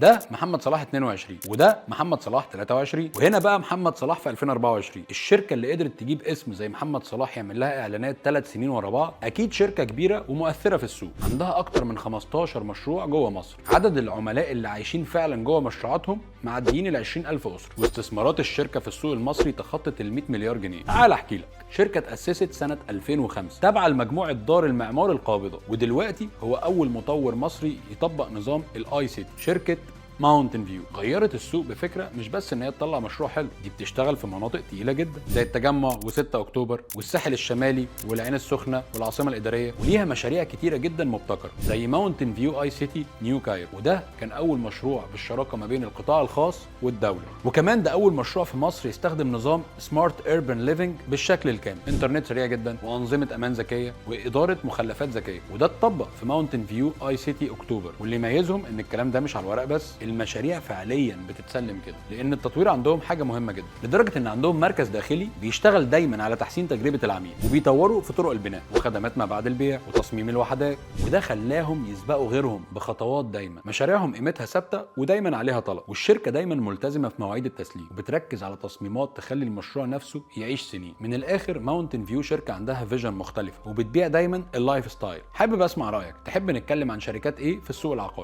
ده محمد صلاح 22 وده محمد صلاح 23، وهنا بقى محمد صلاح في 2024. الشركه اللي قدرت تجيب اسم زي محمد صلاح يعمل لها اعلانات 3 سنين ورا بعض اكيد شركه كبيره ومؤثره في السوق، عندها اكتر من 15 مشروع جوه مصر. عدد العملاء اللي عايشين فعلا جوه مشروعاتهم معديين ال 20,000 اسره، واستثمارات الشركه في السوق المصري تخطت ال 100 مليار جنيه. تعال احكي لك. شركه اتاسست سنه 2005 تابعه لمجموعه دار المعمار القابضه، ودلوقتي هو اول مطور مصري يطبق نظام الاي سيتي. شركه ماونتن فيو غيرت السوق بفكره مش بس ان هي تطلع مشروع حلو، دي بتشتغل في مناطق تقيله جدا زي التجمع و6 اكتوبر والساحل الشمالي والعين السخنه والعاصمه الاداريه، وليها مشاريع كتيره جدا مبتكره زي ماونتن فيو اي سيتي نيو كايرو، وده كان اول مشروع بالشراكه ما بين القطاع الخاص والدوله. وكمان ده اول مشروع في مصر يستخدم نظام سمارت ايربن ليفنج بالشكل الكامل، انترنت سريع جدا وانظمه امان ذكيه واداره مخلفات ذكيه، وده اتطبق في ماونتن فيو اي سيتي اكتوبر. واللي يميزهم ان الكلام ده مش على الورق بس، المشاريع فعليا بتتسلم كده، لان التطوير عندهم حاجه مهمه جدا، لدرجه ان عندهم مركز داخلي بيشتغل دايما على تحسين تجربه العميل، وبيطوروا في طرق البناء وخدمات ما بعد البيع وتصميم الوحدات، وده خلاهم يسبقوا غيرهم بخطوات دايما. مشاريعهم قيمتها ثابته ودايما عليها طلب، والشركه دايما ملتزمه في مواعيد التسليم وبتركز على تصميمات تخلي المشروع نفسه يعيش سنين. من الاخر ماونتن فيو شركه عندها فيجن مختلفه وبتبيع دايما اللايف ستايل. حابب اسمع رايك، تحب نتكلم عن شركات ايه في السوق العقاري؟